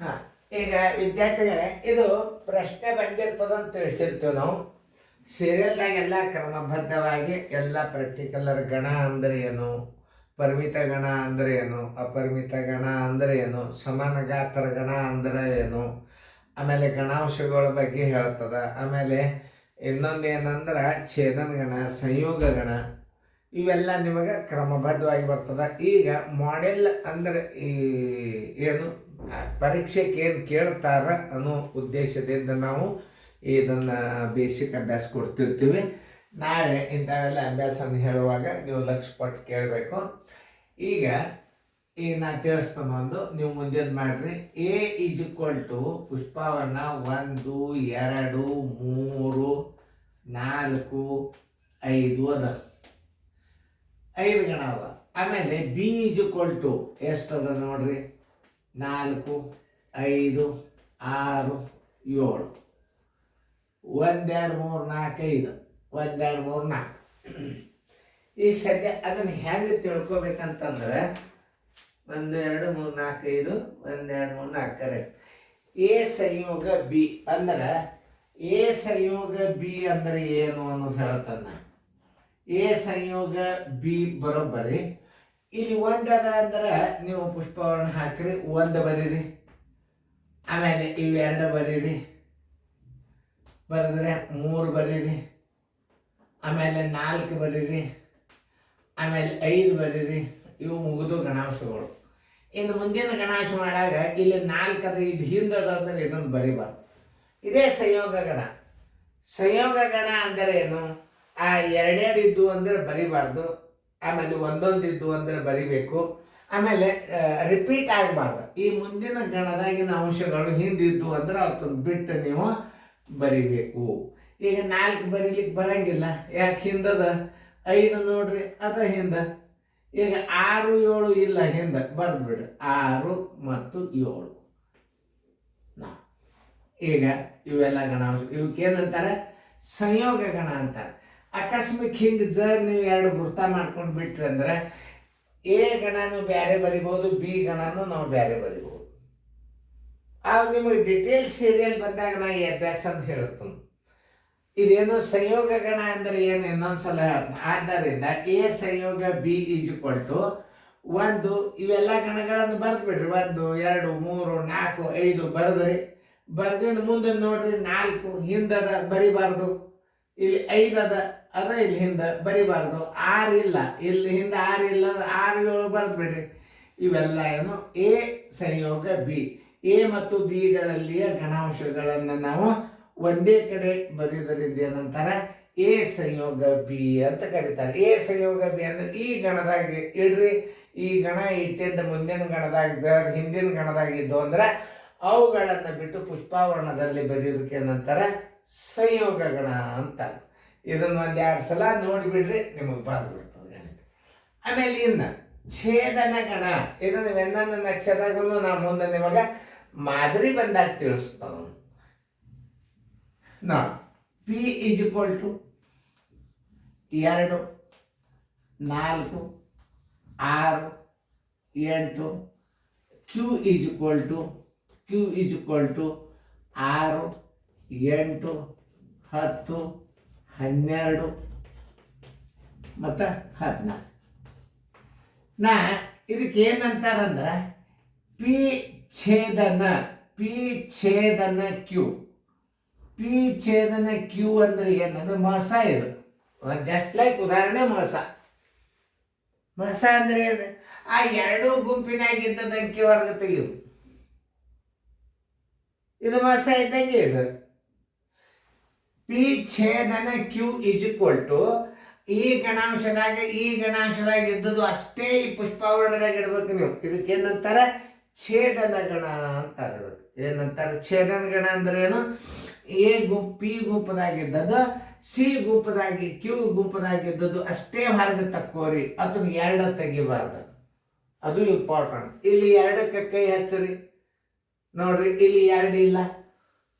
ಹಾಂ, ಈಗ ವಿದ್ಯಾರ್ಥಿಗಳೇ, ಇದು ಪ್ರಶ್ನೆ ಬಂದಿರ್ತದಂತ ತಿಳಿಸಿರ್ತೀವಿ ನಾವು. ಸೀರಿಯಲ್ದಾಗೆಲ್ಲ ಕ್ರಮಬದ್ಧವಾಗಿ ಎಲ್ಲ ಪ್ರಾಕ್ಟಿಕಲರ್ ಗಣ ಅಂದರೆ ಏನು, ಪರಿಮಿತ ಗಣ ಅಂದರೆ ಏನು, ಅಪರಿಮಿತ ಗಣ ಅಂದರೆ ಏನು, ಸಮಾನ ಗಾತ್ರ ಗಣ ಅಂದರೆ ಏನು, ಆಮೇಲೆ ಗಣಾಂಶಗಳ ಬಗ್ಗೆ ಹೇಳ್ತದ. ಆಮೇಲೆ ಇನ್ನೊಂದು ಏನಂದ್ರೆ ಛೇದನ ಗಣ, ಸಂಯೋಗ ಗಣ, ಇವೆಲ್ಲ ನಿಮಗೆ ಕ್ರಮಬದ್ಧವಾಗಿ ಬರ್ತದೆ. ಈಗ ಮಾಡೆಲ್ ಅಂದರೆ ಈ ಏನು ಪರೀಕ್ಷೆಗೆ ಏನು ಕೇಳ್ತಾರ ಅನ್ನೋ ಉದ್ದೇಶದಿಂದ ನಾವು ಇದನ್ನು ಬೇಸಿಕ್ ಅಭ್ಯಾಸ ಕೊಡ್ತಿರ್ತೀವಿ. ನಾಳೆ ಇಂಥವೆಲ್ಲ ಅಭ್ಯಾಸನ ಹೇಳುವಾಗ ನೀವು ಲಕ್ಷ್ಯ ಕೊಟ್ಟು ಕೇಳಬೇಕು. ಈಗ ನಾನು ತಿಳಿಸ್ತಾನೆ ಒಂದು, ನೀವು ಮುಂದಿನ ಮಾಡಿರಿ. ಎ ಈಸ್ ಈಕ್ವಲ್ ಟು ಪುಷ್ಪವರ್ಣ 1 2 3 4 5 ಅದ, 5 ಗಣ ಅದ. ಆಮೇಲೆ ಬಿ ಈಸ್ ಈಕ್ವಲ್ ಟು ಎಷ್ಟದ ನೋಡ್ರಿ, 4 5 6 7, 1 2 3 4 5, 1 2 3 4. ಈಗ ಸದ್ಯ ಅದನ್ನು ಹೆಂಗೆ ತಿಳ್ಕೊಬೇಕಂತಂದ್ರೆ 1 2 3 4 5, 1 2 3 4 ಕರೆಕ್ಟ್. ಎ ಸಂಯೋಗ ಬಿ ಅಂದ್ರೆ ಎ ಸಂಯೋಗ ಬಿ ಅಂದ್ರೆ ಏನು ಅನ್ನೋದು ಹೇಳ್ತಾನ. ಎ ಸಂಯೋಗ ಬಿ ಬರೋಬ್ಬರಿ ಇಲ್ಲಿ 1 ಅದ ಅಂದ್ರೆ ನೀವು ಪುಷ್ಪವರ್ಣ ಹಾಕ್ರಿ, 1 ಬರೀರಿ. ಆಮೇಲೆ ಇವು 2 ಬರೀರಿ, ಬರೆದ್ರೆ 3 ಬರೀರಿ. ಆಮೇಲೆ 4 ಬರೀರಿ, ಆಮೇಲೆ 5 ಬರೀರಿ. ಇವು ಮುಗಿದು ಗಣಾಂಶಗಳು. ಇನ್ನು ಮುಂದಿನ ಗಣಾಂಶ ಮಾಡಾಗ ಇಲ್ಲಿ 4 ಅದ, ಇದು ಹಿಂದದ ಅಂದ್ರೆ ಇದನ್ನು ಬರಿಬಾರ್ದು. ಇದೇ ಸಂಯೋಗ ಗಣ. ಸಂಯೋಗ ಗಣ ಅಂದರೆ ಏನು, ಆ 2 ಇದ್ದು ಅಂದರೆ ಬರಿಬಾರ್ದು. ಆಮೇಲೆ 1 ಇದ್ದು ಅಂದರೆ ಬರಿಬೇಕು. ಆಮೇಲೆ ರಿಪೀಟ್ ಆಗಬಾರ್ದು. ಈ ಮುಂದಿನ ಗಣದಾಗಿನ ಅಂಶಗಳು ಹಿಂದಿದ್ದು ಅಂದ್ರೆ ಅವತ್ತನ್ನು ಬಿಟ್ಟು ನೀವು ಬರಿಬೇಕು. ಈಗ 4 ಬರೀಲಿಕ್ಕೆ ಬರಂಗಿಲ್ಲ, ಯಾಕೆ ಹಿಂದದ. 5 ನೋಡ್ರಿ, ಅದ ಹಿಂದ. ಈಗ 6 7 ಇಲ್ಲ, ಹಿಂದೆ ಬರೆದು ಬಿಡ್ರಿ, 6 ಮತ್ತು 7. ಈಗ ಇವೆಲ್ಲ ಗಣಾಂಶ, ಇವಕ್ಕೇನಂತಾರೆ, ಸಂಯೋಗ ಗಣ ಅಂತಾರೆ. ಅಕಸ್ಮಾತ್ ಹಿಂಗೆ ನೀವು 2 ಗುರ್ತ ಮಾಡ್ಕೊಂಡು ಬಿಟ್ರಿ ಅಂದ್ರೆ ಎ ಗಣನೂ ಬೇರೆ ಬರಿಬೋದು, ಬಿ ಗಣನೂ ನಾವು ಬೇರೆ ಬರಿಬೋದು. ಆವಾಗ ನಿಮಗೆ ಡಿಟೇಲ್ ಸೀರಿಯಲ್ ಬಂದಾಗ ನಾ ಈ ಅಭ್ಯಾಸ ಅಂತ ಹೇಳ್ತೀನಿ. ಇದೇನು ಸಂಯೋಗ ಗಣ ಅಂದರೆ ಏನು ಇನ್ನೊಂದ್ಸಲ ಹೇಳ್ತೀನಿ. ಆದ್ದರಿಂದ ಎ ಸಂಯೋಗ ಬಿ ಈಸ್ ಈಕ್ವಲ್ ಟು 1, ಇವೆಲ್ಲ ಗಣಗಳನ್ನು ಬರೆದು ಬಿಡ್ರಿ. 1 2 3 4 5 ಬರೆದ್ರಿ. ಬರ್ದಿನ ಮುಂದೆ ನೋಡ್ರಿ 4 ಹಿಂದದ ಬರಿಬಾರ್ದು. ಇಲ್ಲಿ 5 ಅದ ಇಲ್ಲಿ ಹಿಂದೆ ಬರಿಬಾರ್ದು. 6 ಇಲ್ಲ, ಇಲ್ಲಿ ಹಿಂದೆ 6 ಇಲ್ಲ, 6 7 ಬರೆದು ಬಿಡ್ರಿ. ಇವೆಲ್ಲ ಏನು ಎ ಸಂಯೋಗ ಬಿ. ಎ ಮತ್ತು ಬಿಗಳಲ್ಲಿಯ ಗಣಾಂಶಗಳನ್ನು ನಾವು ಒಂದೇ ಕಡೆ ಬರೆಯುವುದರಿಂದ ಏನಂತಾರೆ, ಎ ಸಂಯೋಗ ಬಿ ಅಂತ ಕರೀತಾರೆ. ಎ ಸಂಯೋಗ ಬಿ ಅಂದ್ರೆ ಈ ಗಣದಾಗ ಇಡ್ರಿ, ಈ ಗಣ ಇಟ್ಟಿದ್ದ ಮುಂದಿನ ಗಣದಾಗ ಹಿಂದಿನ ಗಣದಾಗಿದ್ದು ಅಂದ್ರೆ ಅವುಗಳನ್ನು ಬಿಟ್ಟು ಪುಷ್ಪವರ್ಣದಲ್ಲಿ ಬರೆಯೋದಕ್ಕೆ ಏನಂತಾರೆ, ಸಂಯೋಗ ಗಣ ಅಂತ. ಇದನ್ನು 1 2 ಸಲ ನೋಡಿಬಿಡ್ರಿ, ನಿಮಗೆ ಬಂದು ಬಿಡ್ತದೆ ಗಣಿತ. ಆಮೇಲೆ ಇನ್ನು ಛೇದನ ಗಣ, ಇದನ್ನು ಒಂದೊಂದು ನಕ್ಷತ್ರದಲ್ಲೂ ನಾವು ಮುಂದೆ ನಿಮಗೆ ಮಾದರಿ ಬಂದಾಗ ತಿಳಿಸ್ತಾವ. ನಾವು P is equal to 2 4 6 8, Q is equal to 6 8 10 12 ಮತ್ತು 14. ನಾ ಇದಕ್ಕೆ ಏನಂತಾರಂದ್ರೆ ಪಿ ಛೇದನ, ಪಿ ಛೇದನ ಕ್ಯೂ. ಪಿ ಛೇದನ ಕ್ಯೂ ಅಂದ್ರೆ ಏನಂದ್ರೆ ಮಸ. ಇದು ಜಸ್ಟ್ ಲೈಕ್ ಉದಾಹರಣೆ ಮಸ. ಮಸ ಅಂದ್ರೆ ಏನು, ಆ 2 ಗುಂಪಿನಾಗಿದ್ದ ಅಂಕಿ ವರ್ಗ ತೆಗೆಯುವುದು. ಇದು ಮಸ ಇದ್ದಂಗೆ. ಇದು ಪಿ ಛೇದನ ಕ್ಯೂ ಈಸ್ ಈಕ್ವಲ್ ಟು ಈ ಗಣಾಂಶದಾಗ ಇದ್ದದ್ದು ಅಷ್ಟೇ ಈ ಪುಷ್ಪವರ್ಣದಾಗ ಇಡ್ಬೇಕು ನೀವು. ಇದಕ್ಕೆ ಏನಂತಾರೆ, ಛೇದನ ಗಣ ಅಂತಾರೆ. ಇದಕ್ಕೆ ಏನಂತಾರೆ, ಛೇದನ ಗಣ ಅಂದ್ರೆ ಏನು, ಎ ಗುಂಪು ಪಿ ಗುಂಪದಾಗಿದ್ದದ್ದು ಸಿ ಗುಂಪದಾಗಿ ಕ್ಯೂ ಗುಂಪದಾಗಿದ್ದದ್ದು ಅಷ್ಟೇ ಹೊರಗೆ ತಕ್ಕೋರಿ, ಅದನ್ನು 2 ತೆಗಿಬಾರ್ದು. ಅದು ಇಂಪಾರ್ಟೆಂಟ್. ಇಲ್ಲಿ 2ಕ್ಕೆ ಕೈ ಹಚ್ಚರಿ ನೋಡ್ರಿ, ಇಲ್ಲಿ 2 ಇಲ್ಲ.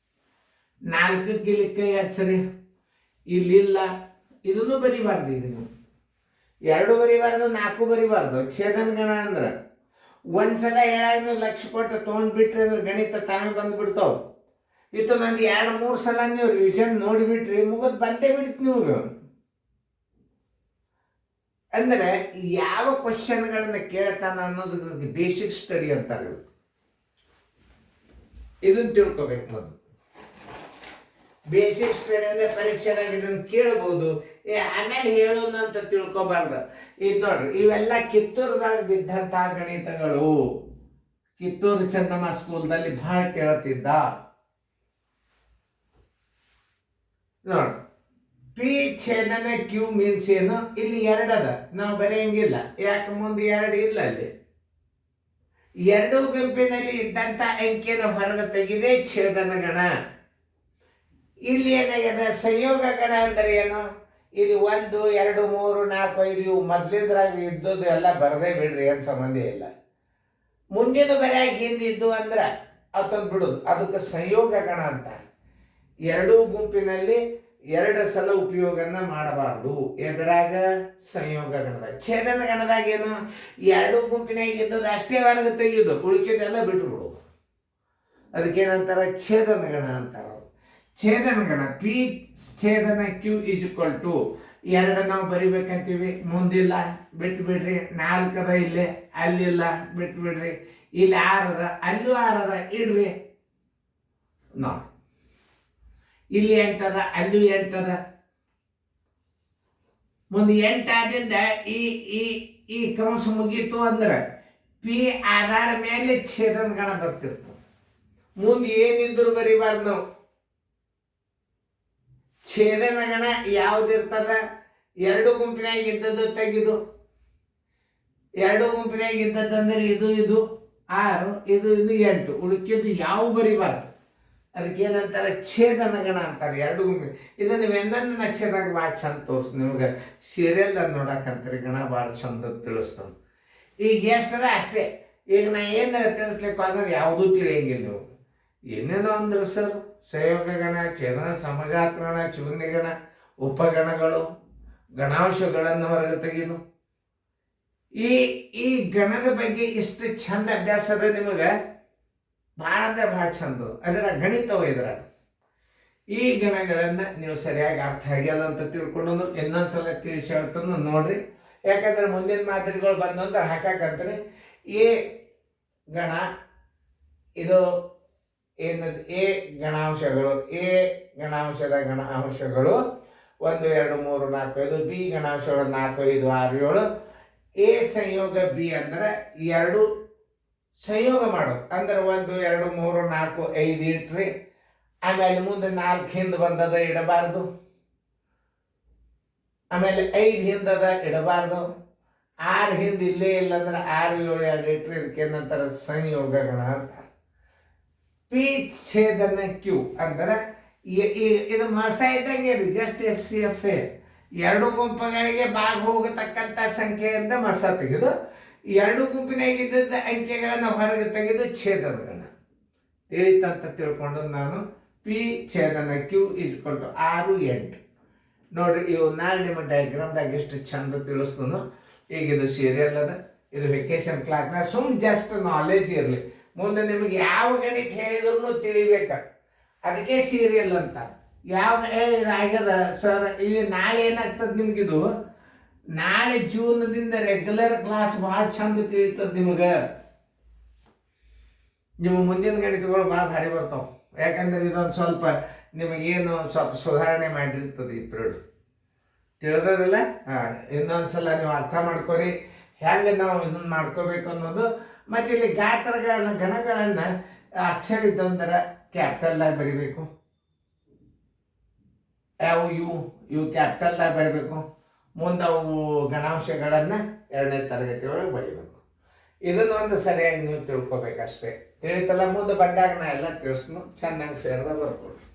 4ಕ್ಕೆ ಇಲ್ಲಿ ಕೈ ಹಚ್ಚರಿ, ಇಲ್ಲಿಲ್ಲ. ಇದನ್ನು ಬರಿಬಾರ್ದು. ಈಗ ನೀವು 2 ಬರಿಬಾರ್ದು, 4 ಬರಿಬಾರ್ದು. ಛೇದನ ಗಣ ಅಂದ್ರೆ ಒಂದ್ಸಲ ಹೇಳಾಗ ನೀವು ಲಕ್ಷ ಕೊಟ್ಟು ತೊಗೊಂಡ್ಬಿಟ್ರಿ ಅಂದ್ರೆ ಗಣಿತ ತಾವೇ ಬಂದ್ಬಿಡ್ತಾವ. ಇದು ನಂದು 2-3 ಸಲ ನೀವು ರಿವಿಷನ್ ನೋಡಿಬಿಟ್ರಿ ಮುಗಿದು ಬಂದೇ ಬಿಡ್ತು ನಿಮಗೆ. ಅಂದರೆ ಯಾವ ಕ್ವಶನ್ಗಳನ್ನ ಕೇಳ್ತಾನ ಅನ್ನೋದಕ್ಕೆ ಬೇಸಿಕ್ ಸ್ಟಡಿ ಅಂತಾರೆ. ಇದನ್ನು ತಿಳ್ಕೊಬೇಕು ಮೊದಲು. ಬೇಸಿಕ್ ಸ್ಟಡಿ ಅಂದರೆ ಪರೀಕ್ಷೆದಾಗ ಇದನ್ನು ಕೇಳ್ಬೋದು, ಆಮೇಲೆ ಹೇಳೋಣ ಅಂತ ತಿಳ್ಕೊಬಾರ್ದು. ಇದು ನೋಡ್ರಿ, ಇವೆಲ್ಲ ಕಿತ್ತೂರುಗಳಿಗೆ ಬಿದ್ದಂಥ ಗಣಿತಗಳು. ಕಿತ್ತೂರು ಚಂದಮ್ಮ ಸ್ಕೂಲ್ದಲ್ಲಿ ಬಹಳ ಕೇಳುತ್ತಿದ್ದ. ನೋಡ್ರಿ, ಪಿ ಛೇದನ ಕ್ಯೂ ಮೀನ್ಸ್ ಏನು? ಇಲ್ಲಿ 2 ಅದ, ನಾವು ಬರೆಯಂಗಿಲ್ಲ, ಯಾಕೆ ಮುಂದೆ 2 ಇಲ್ಲ. ಅಲ್ಲಿ 2 ಗುಂಪಿನಲ್ಲಿ ಇದ್ದಂಥ ಅಂಕಿಯನ್ನು ಹೊರಗೆ ತೆಗೆದೇ ಛೇದನ ಗಣ. ಇಲ್ಲಿ ಏನಾಗಿದೆ? ಸಂಯೋಗ ಗಣ ಅಂದರೆ ಏನು? ಇದು 1, 2, 3, 4, 5 ಇವು ಮೊದ್ಲಿದ್ರಾಗ ಇದ್ದದ್ದು ಎಲ್ಲ ಬರದೇ ಬಿಡ್ರಿ, ಏನು ಸಂಬಂಧ ಇಲ್ಲ. ಮುಂದಿನ ಬರೆಯಾಗಿ ಹಿಂದಿದ್ದು ಅಂದ್ರೆ ಅದೊಂದು ಬಿಡೋದು, ಅದಕ್ಕೆ ಸಂಯೋಗ ಗಣ ಅಂತ. 2 ಗುಂಪಿನಲ್ಲಿ 2 ಸಲ ಉಪಯೋಗನ ಮಾಡಬಾರ್ದು. ಎದುರಾಗ ಸಂಯೋಗ ಗಣದಾಗ. ಛೇದನ ಗಣದಾಗ ಏನು? 2 ಗುಂಪಿನಾಗ ಇದ್ದದ್ದು ಅಷ್ಟೇ ಹೊರಗೆ ತೆಗೆಯೋದು, ಉಳಿಕೆದೆಲ್ಲ ಬಿಟ್ಟು ಬಿಡೋದು. ಅದಕ್ಕೇನಂತಾರೆ? ಛೇದನ ಗಣ ಅಂತಾರೆ. ಛೇದನ ಗಣ ಪಿ ಛೇದನ ಕ್ಯೂ ಇಸ್ ಈಕ್ವಲ್ ಟು 2 ನಾವು ಬರಿಬೇಕಂತೀವಿ, ಮುಂದಿಲ್ಲ ಬಿಟ್ಟು ಬಿಡ್ರಿ. 4 ಅದ ಇಲ್ಲೇ, ಅಲ್ಲಿಲ್ಲ ಬಿಟ್ಟು ಬಿಡ್ರಿ. ಇಲ್ಲಿ 6 ಅದ, ಅಲ್ಲೂ 6 ಅದ ಇಡ್ರಿ. ನೋಡಿ, ಇಲ್ಲಿ 8 ಅದ, ಅಲ್ಲೂ 8 ಅದ. ಮುಂದೆ 8 ಆದ್ರಿಂದ ಈ ಕಂಸ ಮುಗೀತು ಅಂದ್ರೆ ಪಿ ಆಧಾರ ಮೇಲೆ ಛೇದನ ಗಣ ಬರ್ತಿರ್ತದೆ. ಮುಂದೆ ಏನಿದ್ರು ಬರಿಬಾರ್ದು ನಾವು. ಛೇದನ ಗಣ ಯಾವ್ದಿರ್ತದ? 2 ಗುಂಪಿನಾಗ ಇದ್ದದ್ದು ತೆಗೆದು, 2 ಗುಂಪಿನಾಗ ಇದ್ದದ್ದಂದ್ರೆ ಇದು 6, ಇದು 8, ಉಳಿಕೆದು ಯಾವ ಬರಿಬಾರ್ದು. ಅದಕ್ಕೇನಂತಾರೆ? ಛೇದನ ಗಣ ಅಂತಾರೆ. 2 ಗುಂಪಿ. ಇದನ್ನು ವೆಂದನ ನಕ್ಷೆದಾಗ ಭಾಳ ಚಂದ ತೋರಿಸ್. ನಿಮ್ಗೆ ಸೀರಿಯಲ್ ನೋಡಕ್ಕಂತಾರೆ, ಗಣ ಭಾಳ ಚಂದ ತಿಳಿಸ್ತಾನೆ. ಈಗ ಎಷ್ಟದ ಅಷ್ಟೇ. ಈಗ ನಾ ಏನಾರ ತಿಳಿಸ್ಲಿಕ್ಕೆ ಅಂದ್ರೆ ಯಾವುದೂ ತಿಳಿಯಂಗಿಲ್ಲ. ನೀವು ಏನೇನೋ ಅಂದ್ರೆ ಸರ್, ಸಂಯೋಗ ಗಣ, ಛೇದನ, ಸಮಘಾತ ಗಣ, ಶೂನ್ಯ ಗಣ, ಉಪಗಣಗಳು, ಗಣಾಂಶಗಳನ್ನು ಹೊರಗೆ ತೆಗೆದು, ಈ ಗಣದ ಬಗ್ಗೆ ಇಷ್ಟು ಚಂದ ಅಭ್ಯಾಸ ಅದ ನಿಮಗೆ. ಭಾಳ ಅಂದ್ರೆ ಭಾಳ ಚಂದ ಅದರ ಗಣಿತವ. ಇದರ ಈ ಗಣಗಳನ್ನು ನೀವು ಸರಿಯಾಗಿ ಅರ್ಥ ಆಗ್ಯದ ಅಂತ ತಿಳ್ಕೊಂಡು ಇನ್ನೊಂದ್ಸಲ ತಿಳಿಸಿ ಹೇಳ್ತಾನು ನೋಡ್ರಿ. ಯಾಕಂದ್ರೆ ಮುಂದಿನ ಮಾದರಿಗಳು ಬಂದು ಅಂತ ಹಾಕಂತಾರೆ. ಎ ಗಣ ಇದು ಏನದು? ಎ ಗಣಾಂಶಗಳು, ಎ ಗಣಾಂಶದ ಗಣಾಂಶಗಳು 1, 2, 3, 4, 5. ಬಿ ಗಣಾಂಶಗಳು 4, 5, 6, 7. ಎ ಸಂಯೋಗ ಬಿ ಅಂದ್ರೆ 2 ಸಂಯೋಗ ಮಾಡೋದು. ಅಂದ್ರೆ 1, 2, 3, 4, 5 ಇಟ್ರಿ. ಆಮೇಲೆ ಮುಂದೆ 4 ಹಿಂದೆ ಬಂದದ, ಇಡಬಾರ್ದು. ಆಮೇಲೆ 5 ಹಿಂದದ, ಇಡಬಾರ್ದು. 6 ಹಿಂದೆ ಇಲ್ಲೇ ಇಲ್ಲ ಅಂದ್ರೆ 6, 7, 2 ಇಟ್ರಿ. ಇದಕ್ಕೇನಂತಾರೆ? ಸಂಯೋಗ ಗಣ ಅಂತ. ಪಿ ಛೇದನ ಕ್ಯೂ ಅಂದ್ರೆ ಇದು ಮಸ ಇದ್ದಂಗೆ, ಇದು ಜಸ್ಟ್ SCF. 2 ಗುಂಪುಗಳಿಗೆ ಭಾಗ ಹೋಗತಕ್ಕಂಥ ಸಂಖ್ಯೆಯಿಂದ ಮಸ ತೆಗೆದು 2 ಗುಂಪಿನಾಗಿದ್ದ ಅಂಕೆಗಳನ್ನು ಹೊರಗೆ ತೆಗೆದು ಛೇದನ ಗಣ ತಿಳಿತಂತ ತಿಳ್ಕೊಂಡು ನಾನು ಪಿ ಛೇದನ ಕ್ಯೂ ಇಸ್ ಈಕ್ವಲ್ ಟು 6, 8. ನೋಡ್ರಿ, ಇವು ನಾಳೆ ನಿಮ್ಮ ಡಯಾಗ್ರಾಮ್ದಾಗ ಎಷ್ಟು ಚಂದ ತಿಳಿಸ್ತಾನು. ಈಗ ಇದು ಸೀರಿಯಲ್ ಅದ, ಇದು ವೆಕೇಶನ್ ಕ್ಲಾಸ್ನ ಜಸ್ಟ್ ನಾಲೆಜ್ ಇರಲಿ. ಮುಂದೆ ನಿಮಗೆ ಯಾವ ಗಣಿತ ಹೇಳಿದ್ರು ತಿಳಿಬೇಕ, ಅದಕ್ಕೆ ಸೀರಿಯಲ್ ಅಂತ. ಯಾವ ಇದಾಗ್ಯದ ಸರ್, ಈಗ ನಾಳೆ ಏನಾಗ್ತದೆ ನಿಮಗಿದು? ನಾಳೆ ಜೂನ್ದಿಂದ ರೆಗ್ಯುಲರ್ ಕ್ಲಾಸ್ ಭಾಳ ಚಂದ ತಿಳಿತದ ನಿಮಗೆ. ನಿಮ್ಮ ಮುಂದಿನ ಗಣಿತಗಳು ಭಾಳ ಭಾರಿ ಬರ್ತಾವೆ. ಯಾಕಂದ್ರೆ ಇದೊಂದು ಸ್ವಲ್ಪ ನಿಮಗೇನು ಸ್ವಲ್ಪ ಸುಧಾರಣೆ ಮಾಡಿರ್ತದೆ ಈ ಪಿರಿಯಡ್. ತಿಳಿದದಲ್ಲ? ಇನ್ನೊಂದು ಸಲ ನೀವು ಅರ್ಥ ಮಾಡ್ಕೊರಿ ಹೆಂಗೆ ನಾವು ಇದನ್ನು ಮಾಡ್ಕೋಬೇಕು ಅನ್ನೋದು. ಮತ್ತು ಇಲ್ಲಿ ಗಾತ್ರಗಳನ್ನ ಗಣಗಳನ್ನು ಅಕ್ಷರ ಇದ್ದಂದ್ರೆ ಕ್ಯಾಪಿಟಲ್ದಾಗ ಬರಿಬೇಕು. ಯಾವ ಇವು ಕ್ಯಾಪಿಟಲ್ದಾಗ ಬರಿಬೇಕು. ಮುಂದೆ ಅವು ಗಣಾಂಶಗಳನ್ನು 2ನೇ ತರಗತಿ ಒಳಗೆ ಬರಿಬೇಕು. ಇದನ್ನು ಒಂದು ಸರಿಯಾಗಿ ನೀವು ತಿಳ್ಕೊಬೇಕಷ್ಟೇ. ತಿಳಿತಲ್ಲ? ಮುಂದೆ ಬಂದಾಗ ನಾ ಎಲ್ಲ ತಿಳಿಸ್ನು ಚೆನ್ನಾಗಿ ಫೇರ್ದಾಗ ಬರ್ಕೊಡ್ರಿ.